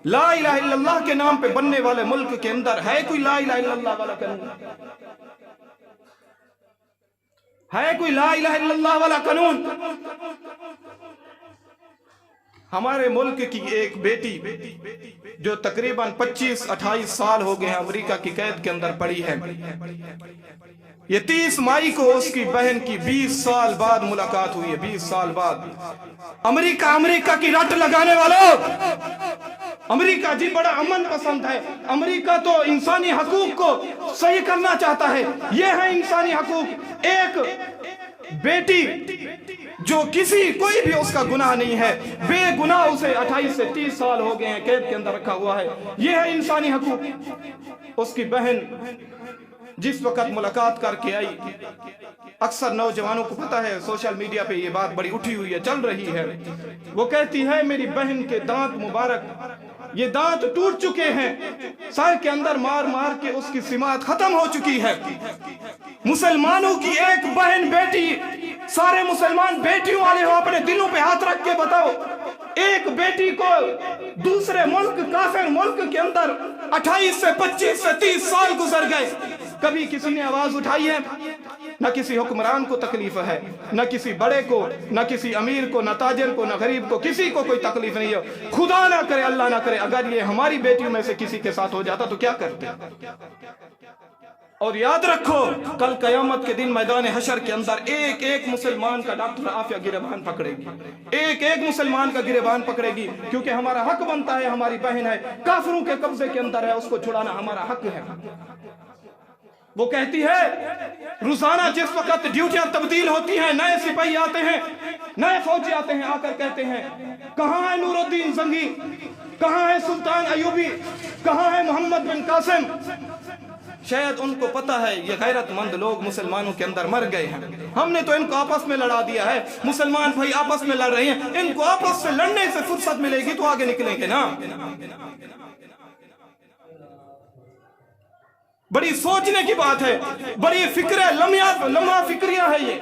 ला इलाहा इल्लल्लाह के नाम पे बनने वाले मुल्क के अंदर है कोई ला इलाहा इल्लल्लाह वाला कानून? है कोई ला इलाहा इल्लल्लाह वाला कानून? हमारे मुल्क की एक बेटी जो तकरीबन 25-28 साल हो गए हैं अमेरिका की कैद के अंदर पड़ी है, ये 30 मई को उसकी बहन की 20 साल बाद मुलाकात हुई है। 20 साल बाद। अमेरिका की रट लगाने वालों, अमेरिका जी बड़ा अमन पसंद है, अमेरिका तो इंसानी हकूक को सही करना चाहता है। ये है इंसानी हकूक। एक बेटी जो कोई भी उसका गुनाह नहीं है, बेगुनाह उसे 28 से 30 साल हो गए हैं कैद के अंदर रखा हुआ है, ये है इंसानी हकूक। उसकी बहन जिस वक्त मुलाकात करके आई, अक्सर नौजवानों को पता है सोशल मीडिया पे ये बात बड़ी उठी हुई है, चल रही है। वो कहती है मेरी बहन के दांत मुबारक, ये दांत टूट चुके हैं, सर के अंदर मार मार के उसकी सिमात खत्म हो चुकी है। मुसलमानों की एक बहन बेटी, सारे मुसलमान बेटियों वाले हो, अपने दिलों पे हाथ रख के बताओ, एक बेटी को दूसरे मुल्क, काफिर मुल्क के अंदर 28 से 25 से 30 साल गुजर गए, कभी किसी ने आवाज उठाई है? न किसी हुक्मरान को तकलीफ है, न किसी बड़े को, न किसी अमीर को, न ताजिर को, न गरीब को, किसी को कोई तकलीफ नहीं है। खुदा ना करे, अल्लाह ना करे, अगर ये हमारी बेटियों में से किसी के साथ हो जाता तो क्या करते? और याद रखो कल कयामत के दिन मैदान हशर के अंदर एक एक मुसलमान का डॉक्टर आफिया गिरेबान पकड़ेगी, एक एक मुसलमान का गिरेबान पकड़ेगी, क्योंकि हमारा हक बनता है, हमारी बहन है, काफिरों के कब्जे के अंदर है, उसको छुड़ाना हमारा हक है। वो कहती है रोजाना जिस वक्त ड्यूटियां तब्दील होती हैं, नए सिपाही आते हैं, नए फौजी आते हैं, आकर कहते हैं कहां है नूरुद्दीन जंगी, कहां है सुल्तान अयूबी, कहां है मोहम्मद बिन कासिम। शायद उनको पता है ये गैरतमंद लोग मुसलमानों के अंदर मर गए हैं, हमने तो इनको आपस में लड़ा दिया है, मुसलमान भाई आपस में लड़ रहे हैं, इनको आपस से लड़ने से फुर्सत मिलेगी तो आगे निकलेंगे ना। बड़ी सोचने की बात है, बड़ी फिक्र लम्हा फिक्रिया है ये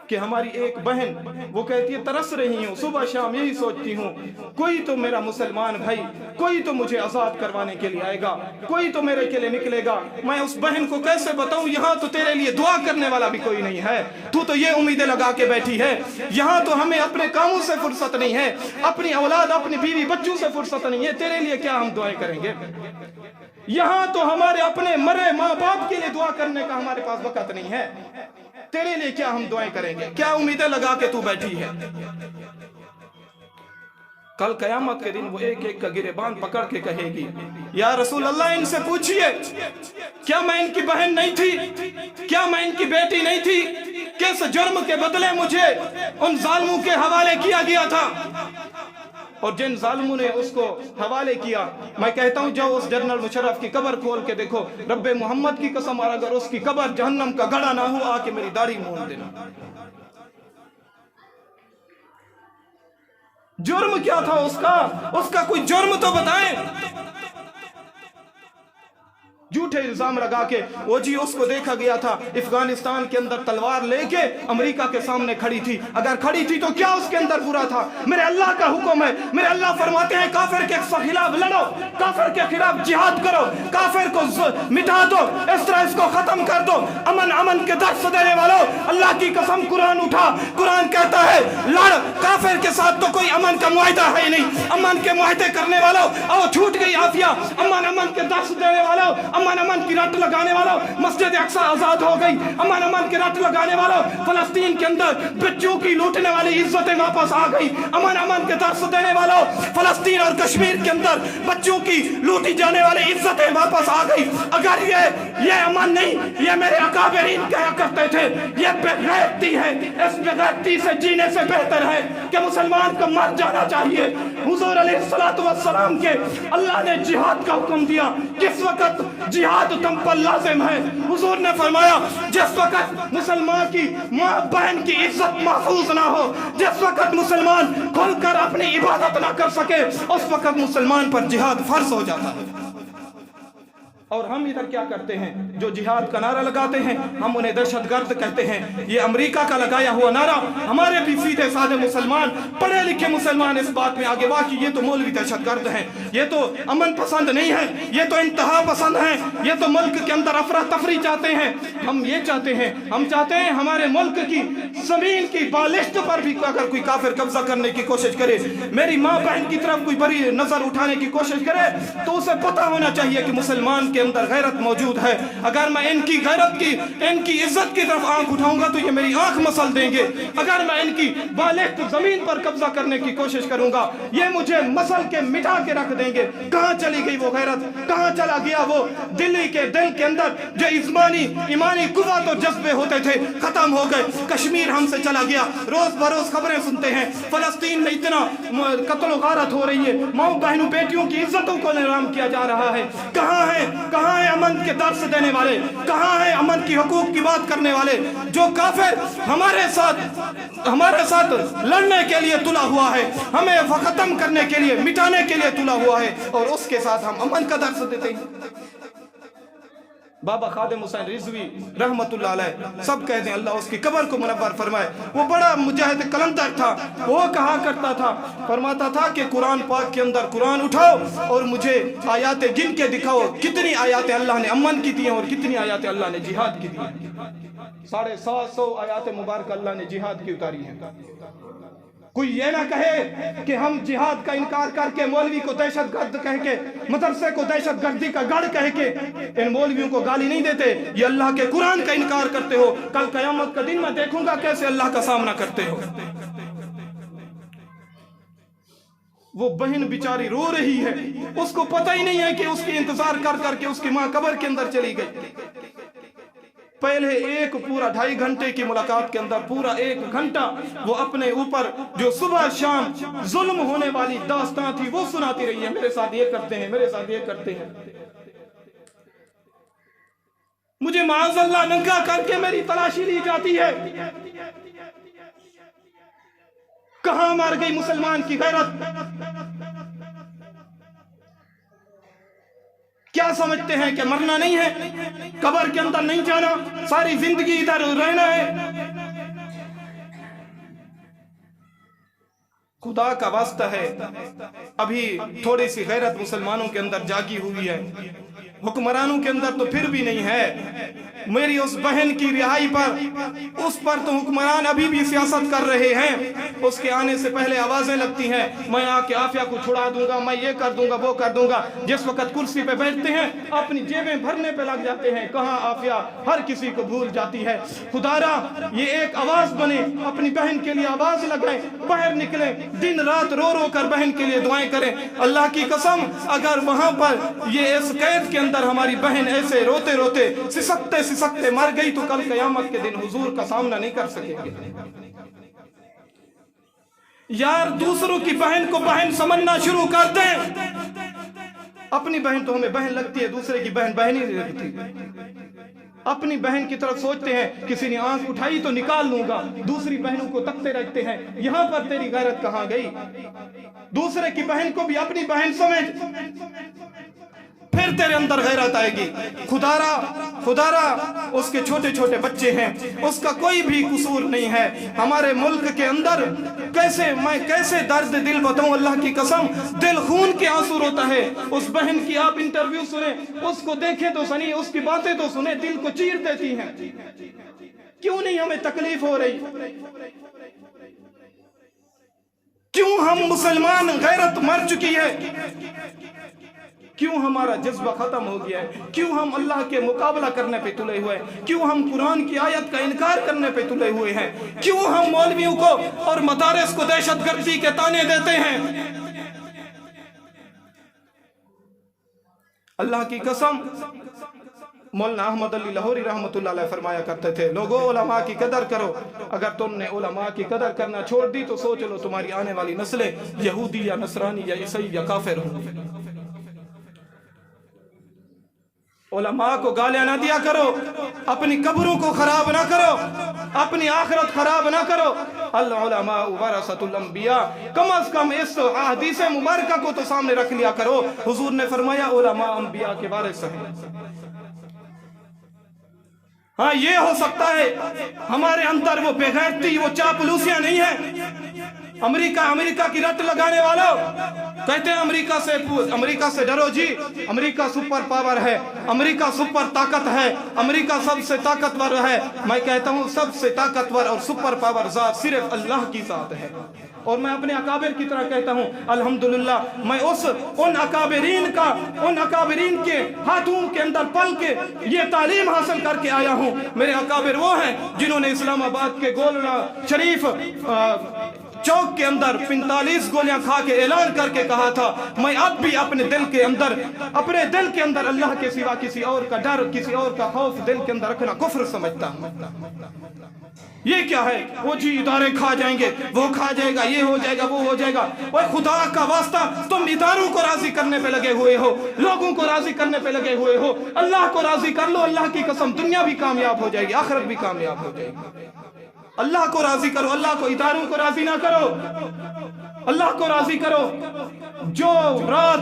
कि हमारी एक बहन वो कहती है तरस रही हूँ, सुबह शाम यही सोचती हूँ कोई तो मेरा मुसलमान भाई, कोई तो मुझे आजाद करवाने के लिए आएगा, कोई तो मेरे के लिए निकलेगा। मैं उस बहन को कैसे बताऊं, यहाँ तो तेरे लिए दुआ करने वाला भी कोई नहीं है, तू तो ये उम्मीदें लगा के बैठी है, यहाँ तो हमें अपने कामों से फुर्सत नहीं है, अपनी औलाद अपनी बीवी बच्चों से फुर्सत नहीं है, तेरे लिए क्या हम दुआएं करेंगे? यहाँ तो हमारे अपने मरे माँ बाप के लिए दुआ करने का हमारे पास वक्त नहीं है, तेरे लिए क्या हम दुआएं करेंगे? क्या उम्मीदें लगा के तू बैठी है? कल कयामत के दिन वो एक एक का गिरेबान पकड़ के कहेगी या रसूल अल्लाह इनसे पूछिए क्या मैं इनकी बहन नहीं थी, क्या मैं इनकी बेटी नहीं थी, किस जुर्म के बदले मुझे उन जालिमों के हवाले किया गया था? और जिन जालिमों ने उसको हवाले किया, मैं कहता हूं जाओ उस जनरल मुशर्रफ की कब्र खोल के देखो, रब्बे मोहम्मद की कसम, और अगर उसकी कब्र जहन्नम का गड़ा ना हो, आके मेरी दाढ़ी मोड़ देना। जुर्म क्या था उसका कोई जुर्म तो बताएं। झूठे इल्जाम लगा के वो जी उसको देखा गया था अफगानिस्तान के अंदर तलवार लेके अमेरिका के सामने खड़ी थी, अगर खड़ी थी तो क्या उसके अंदर बुरा था? मेरे अल्लाह का हुक्म है, मेरे अल्लाह फरमाते हैं काफिर के खिलाफ लड़ो, काफिर के खिलाफ जिहाद करो, काफिर को मिटा दो, इस तरह इसको खत्म कर दो। अमन के दर्स देने वालों, अल्लाह की कसम कुरान उठा, कुरान कहता है लड़, काफिर के साथ तो कोई अमन का मुआहदा है नहीं, अमन के मुआहदे करने वालों, और छूट गई आफिया, अमन के दर्स देने वालों, अमन अमन की रट लगाने वालों, मस्जिद अक्सा आजाद हो गई। अमन अमन की रट लगाने वालों, फलस्तीन के अंदर बच्चों की लूटने वाली इज्जतें वापस आ गई। अमन अमन के दर्स देने वालों, फलस्तीन और कश्मीर के अंदर बच्चों की लूटी जाने वाली इज्जतें वापस आ गई। अगर ये अमन नहीं, ये मेरे अकाबरीन कहा करते थे, ये बेगैरती है। इस बेगैरती से जीने से बेहतर है कि मुसलमान को मर जाना चाहिए। हुजूर अलैहिस्सलातु वस्सलाम के अल्लाह ने जिहाद का हुक्म दिया। जिस वक्त जिहाद तुम पर लाजिम है, हुजूर ने फरमाया जिस वक्त मुसलमान की माँ बहन की इज्जत महफूज ना हो, जिस वक्त मुसलमान खुलकर अपनी इबादत ना कर सके, उस वक्त मुसलमान पर जिहाद फर्ज हो जाता है। और हम इधर क्या करते हैं, जो जिहाद का नारा लगाते हैं हम उन्हें दहशतगर्द कहते हैं। ये अमेरिका का लगाया हुआ नारा, हमारे भी सीधे साधे मुसलमान, पढ़े लिखे मुसलमान इस बात में आगे वाकई ये तो मौलवी दहशतगर्द हैं, ये तो अमन पसंद नहीं है, ये तो इंतहा पसंद है, ये तो मुल्क के अंदर अफरा तफरी चाहते हैं। हम ये चाहते हैं, हम चाहते हैं हमारे मुल्क की जमीन की बालिश्त पर भी अगर कोई काफिर कब्जा करने की कोशिश करे, मेरी माँ बहन की तरफ कोई बड़ी नजर उठाने की कोशिश करे, तो उसे पता होना चाहिए कि मुसलमान के अंदर गैरत मौजूद है। अगर मैं इनकी गैरत की, इनकी इज्जत की तरफ आंख उठाऊंगा तो ये मेरी आंख मसल देंगे। अगर मैं इनकी बालिग जमीन पर कब्जा करने की कोशिश करूंगा, ये मुझे मसल के मिटा के रख देंगे। कहां चली गई वो गैरत, कहां चला गया वो दिल्ली के दिल के अंदर जो ईमानी कुव्वत और जज्बे होते थे, खत्म हो गए। कश्मीर हमसे चला गया। रोज बरोज खबरें सुनते हैं फलस्तीन में इतना कत्ल गारत हो रही है, माँ बहनों बेटियों की इज्जतों को नीलाम किया जा रहा है। कहां है अमन के दर्स देने वाले, कहां है अमन की हुकूक की बात करने वाले? जो काफिर हमारे साथ लड़ने के लिए तुला हुआ है, हमें खत्म करने के लिए, मिटाने के लिए तुला हुआ है, और उसके साथ हम अमन का दर्स देते हैं। बाबा खादिम हुसैन रिजवी रहमतुल्लाह अलैह, सब कहते हैं अल्लाह उसकी कब्र को मुनव्वर फरमाए, वो बड़ा मुजाहिद कलंदर था। वो कहा करता था, फरमाता था कि कुरान पाक के अंदर कुरान उठाओ और मुझे आयातें गिन के दिखाओ, कितनी आयातें अल्लाह ने अमन की दी हैं और कितनी आयातें अल्लाह ने जिहाद की दी हैं। 750 आयातें मुबारक अल्लाह ने जिहाद की उतारी हैं। कोई ये ना कहे कि हम जिहाद का इनकार करके मौलवी को दहशतगर्द कह के, मदरसे को दहशतगर्दी का गढ़ कह के इन मौलवियों को गाली नहीं देते। ये अल्लाह के कुरान का इनकार करते हो, कल कयामत का दिन मैं देखूंगा कैसे अल्लाह का सामना करते हो। वो बहन बेचारी रो रही है, उसको पता ही नहीं है कि उसकी इंतजार कर करके उसकी माँ कब्र के अंदर चली गई। पहले एक पूरा 2.5 घंटे की मुलाकात के अंदर पूरा 1 घंटा वो अपने ऊपर जो सुबह शाम जुल्म होने वाली दास्तां थी वो सुनाती रही है। मेरे साथ ये करते हैं, मेरे साथ ये करते हैं। मुझे माअज़ल्लाह नंगा करके मेरी तलाशी ली जाती है। कहां मर गई मुसलमान की गैरत? क्या समझते हैं कि मरना नहीं है, कब्र के अंदर नहीं जाना, सारी जिंदगी इधर रहना है? खुदा का वास्ता है, अभी थोड़ी सी गैरत मुसलमानों के अंदर जागी हुई है, हुक्मरानों के अंदर तो फिर भी नहीं है। मेरी उस बहन की रिहाई पर, उस पर तो हुक्मरान अभी भी सियासत कर रहे हैं। उसके आने से पहले आवाजें लगती हैं, मैं आके आफिया को छुड़ा दूंगा, मैं ये कर दूंगा, वो कर दूंगा। जिस वक्त कुर्सी पे बैठते हैं अपनी जेबें भरने पे लग जाते हैं। कहाँ आफिया हर किसी को भूल जाती है। खुदारा ये एक आवाज बने, अपनी बहन के लिए आवाज लगाएं, बाहर निकले, दिन रात रो रो कर बहन के लिए दुआएं करें। अल्लाह की कसम, अगर वहां पर ये इस कैद के अंदर हमारी बहन ऐसे रोते रोते सिसकते मर गई तो कल कयामत के दिन हुजूर का सामना नहीं कर सकेंगे। यार दूसरों की बहन को बहन समझना शुरू कर दें। अपनी बहन तो हमें बहन लगती है, दूसरे की बहन बहन ही नहीं लगती। अपनी बहन की तरफ सोचते हैं, किसी ने आंख उठाई तो निकाल लूंगा, दूसरी बहनों को तकते रहते हैं। यहां पर तेरी गैरत कहां गई? दूसरे की बहन को भी अपनी बहन समझ, फिर तेरे अंदर गैरत आएगी। खुदारा उसके छोटे छोटे बच्चे हैं, उसका कोई भी कसूर नहीं है। हमारे मुल्क के अंदर कैसे दर्द दिल बताऊं, अल्लाह की कसम दिल खून के आंसू रोता है। उस बहन की आप इंटरव्यू सुने, उसको देखे तो सनी, उसकी बातें तो सुने, दिल को चीर देती हैं। क्यों नहीं हमें तकलीफ हो रही? क्यों हम मुसलमान गैरत मर चुकी है? क्यों हमारा जज्बा ख़त्म हो गया है? क्यों हम अल्लाह के मुकाबला करने पे तुले हुए हैं? क्यों हम कुरान की आयत का इनकार करने पे तुले हुए हैं? क्यों हम मौलवियों को और मदारिस को दहशतगर्दी के ताने देते हैं? अल्लाह की कसम, मौलाना अहमद अली लाहौरी रहमतुल्लाह अलैह फरमाया करते थे, लोगों उलमा की कदर करो। अगर तुमने उलमा की कदर करना छोड़ दी तो सोच लो तुम्हारी आने वाली नस्लें यहूदी या नसरानी या ईसाई या काफिर होंगी। उलमा को गालियां ना दिया करो, अपनी कब्रों को खराब ना करो, अपनी आखिरत खराब ना करो। अल उलमा वरसतुल अंबिया, कम अज कम इस हदीस मुबारका को तो सामने रख लिया करो। हुजूर ने फरमाया उलमा अंबिया के वारिस हैं। हाँ, ये हो सकता है हमारे अंदर वो बेगैरती, वो चापलूसियां नहीं है। अमेरिका की रट लगाने वालों, कहते हैं अमेरिका से डरो जी, अमेरिका सुपर पावर है, अमेरिका सुपर ताकत है, अमेरिका सबसे ताकतवर है। मैं कहता हूँ सबसे ताकतवर और सुपर पावर ज़ात सिर्फ अल्लाह की ज़ात है। और मैं अपने अकाबिर की तरह कहता हूँ अल्हम्दुलिल्लाह, मैं उन अकाबिरीन के हाथों के अंदर पल के ये तालीम हासिल करके आया हूँ। मेरे अकाबिर वो हैं जिन्होंने इस्लामाबाद के गोलना शरीफ चौक के अंदर 45 गोलियां खा के ऐलान करके कहा था, मैं अब भी अपने दिल के अंदर अल्लाह के सिवा किसी और का डर, किसी और का खौफ दिल के अंदर रखना कुफ्र समझता हूँ। ये क्या है? वो जी इदारे खा जाएंगे, वो खा जाएगा, ये हो जाएगा, वो हो जाएगा। और खुदा का वास्ता, तुम इदारों को राजी करने पे लगे हुए हो, लोगों को राजी करने पे लगे हुए हो। अल्लाह को राजी कर लो, अल्लाह की कसम दुनिया भी कामयाब हो जाएगी, आखिरत भी कामयाब हो जाएगी। अल्लाह को राजी करो, अल्लाह को, इदारों को राजी ना करो, अल्लाह को राजी करो। जो रात,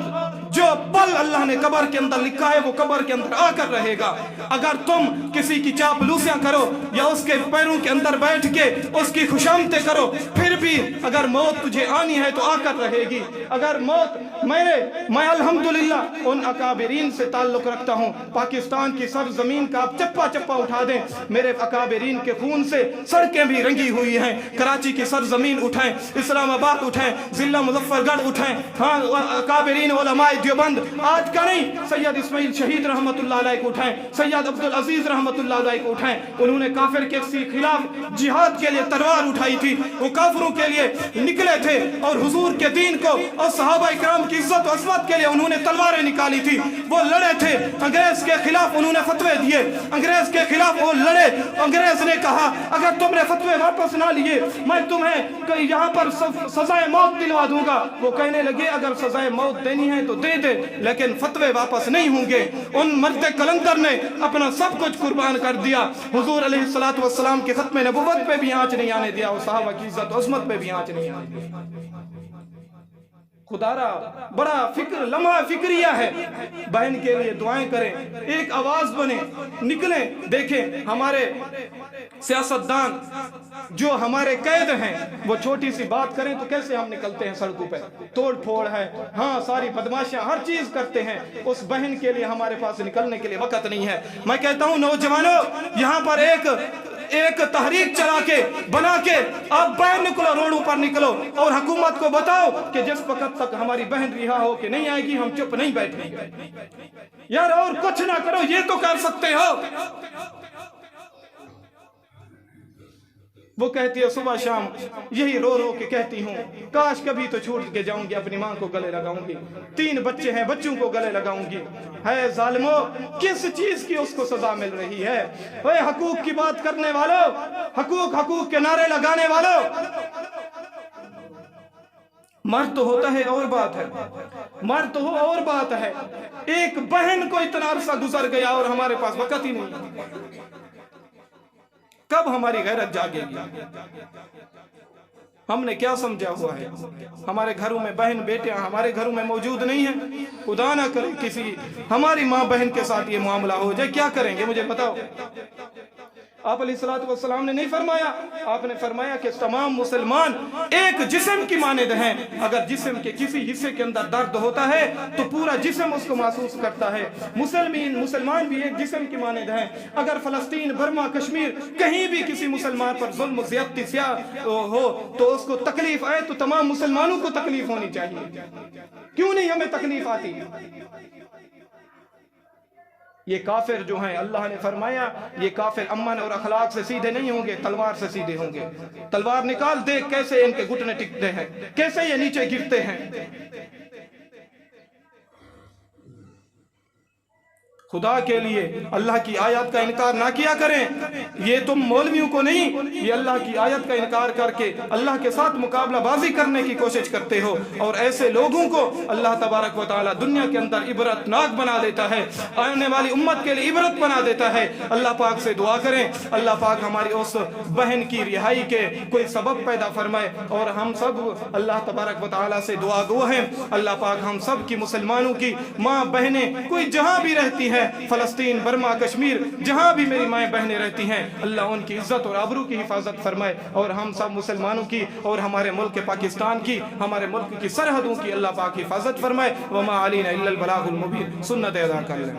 जो पल अल्लाह ने कब्र के अंदर लिखा है वो कब्र के अंदर आकर रहेगा। अगर तुम किसी की चापलूसियां करो या उसके पैरों के अंदर बैठ के उसकी खुशामतें करो, फिर भी अगर मौत तुझे आनी है तो आकर रहेगी। अगर मौत, मैं अल्हम्दुलिल्लाह उन अकाबिरीन से ताल्लुक रखता हूँ। पाकिस्तान की सरजमीन का आप चप्पा चप्पा उठा दें, मेरे अकाबिरीन के खून से सड़कें भी रंगी हुई हैं। कराची की सरजमीन उठाएं, इस्लामाबाद उठाएं, जिला मुजफ्फरगढ़ उठाएं। हाँ, अकाबिरीन उलमाए देवबंद आज का नहीं, सैयद इस्माइल शहीद रहमतुल्लाह अलैह को उठाएं, सैयद अब्दुल अजीज रहमतुल्लाह अलैह को उठाएं। उन्होंने काफिर के खिलाफ जिहाद के लिए तलवार उठाई थी, वो काफिरों के लिए निकले थे और हुजूर के दीन को और सहाबा इकराम की इज्जत और असमत के लिए उन्होंने तलवारें निकाली थी। वो लड़े थे अंग्रेज के खिलाफ, उन्होंने फतवे दिए, अंग्रेज के खिलाफ वो लड़े। अंग्रेज ने कहा अगर तुमने फतवे वापस ना लिए मैं तुम्हें यहाँ पर सजाए मौत दिलवा दूंगा। वो कहने लगे अगर सजाए मौत देनी है तो दे दे, लेकिन फतवे वापस नहीं होंगे। उन मर्द कलंदर ने अपना सब कुछ कुर्बान कर दिया। हुजूर अलैहिस्सलातु वस्सलाम के खत्म नबुव्वत पे भी आंच नहीं आने दिया और सहाबा की इज्जत और अज़मत पे भी आंच नहीं आने दिया। खुदारा बड़ा फिक्र, लम्हा फिक्रिया है। बहन के लिए दुआएं करें, एक आवाज बने, निकलें। देखें हमारे सियासतदान जो हमारे कैद हैं, वो छोटी सी बात करें तो कैसे हम निकलते हैं सड़कों पे, तोड़ फोड़ है, हाँ सारी बदमाशियां, हर चीज करते हैं। उस बहन के लिए हमारे पास निकलने के लिए वक्त नहीं है। मैं कहता हूं नौजवानों, यहाँ पर एक तहरीक चला के बना के आप बाहर निकलो, रोडों पर निकलो और हुकूमत को बताओ कि जिस वक्त तक हमारी बहन रिहा हो के नहीं आएगी हम चुप नहीं बैठेंगे। यार और कुछ ना करो, ये तो कर सकते हो। वो कहती है सुबह शाम यही रो रो के कहती हूँ काश कभी तो छूट के जाऊंगी, अपनी माँ को गले लगाऊंगी, 3 बच्चे हैं बच्चों को गले लगाऊंगी। है जालिमो, किस चीज की उसको सजा मिल रही है? ओए हकूक की बात करने वालों, हकूक के नारे लगाने वालों, मर्द तो होता है और बात है, मर्द तो हो और बात है। एक बहन को इतना अरसा गुजर गया और हमारे पास वक्त ही नहीं। कब हमारी गैरत जागेगी? हमने क्या समझा हुआ है? हमारे घरों में बहन बेटियां हमारे घरों में मौजूद नहीं है। खुदा ना करे किसी हमारी माँ बहन के साथ ये मामला हो जाए, क्या करेंगे मुझे बताओ? आप अलैहिस्सलातु वस्सलाम ने नहीं फरमाया, आपने फरमाया कि तमाम मुसलमान एक जिस्म की मानद हैं। अगर जिस्म के किसी हिस्से के अंदर दर्द होता है तो पूरा जिस्म उसको महसूस करता है। मुसलमान भी एक जिस्म की मानद हैं। अगर फलस्तीन, बर्मा, कश्मीर कहीं भी किसी मुसलमान पर जुल्म ज़्यादती हो तो उसको तकलीफ आए तो तमाम मुसलमानों को तकलीफ होनी चाहिए। क्यों नहीं हमें तकलीफ आती? یہ کافر جو ہیں اللہ نے فرمایا یہ کافر امن اور اخلاق سے سیدھے نہیں ہوں گے، تلوار سے سیدھے ہوں گے۔ تلوار نکال، دیکھ کیسے ان کے گھٹنے ٹکتے ہیں، کیسے یہ نیچے گرتے ہیں۔ خدا کے لیے اللہ کی آیات کا انکار نہ کیا کریں۔ یہ تم مولویوں کو نہیں، یہ اللہ کی آیت کا انکار کر کے اللہ کے ساتھ مقابلہ بازی کرنے کی کوشش کرتے ہو، اور ایسے لوگوں کو اللہ تبارک و تعالی دنیا کے اندر عبرت ناک بنا دیتا ہے، آنے والی امت کے لیے عبرت بنا دیتا ہے۔ اللہ پاک سے دعا کریں اللہ پاک ہماری اس بہن کی رہائی کے کوئی سبب پیدا فرمائے، اور ہم سب اللہ تبارک و تعالی سے دعا گو ہیں اللہ پاک ہم سب کی مسلمانوں کی ماں بہنیں کوئی جہاں بھی رہتی ہیں، فلسطین، برما، کشمیر، جہاں بھی میری مائیں بہنیں رہتی ہیں، اللہ ان کی عزت اور آبرو کی حفاظت فرمائے، اور ہم سب مسلمانوں کی اور ہمارے ملک پاکستان کی، ہمارے ملک کی سرحدوں کی اللہ پاک حفاظت فرمائے۔ وما علینا الا البلاغ المبین۔ سنت ادا کر لیں۔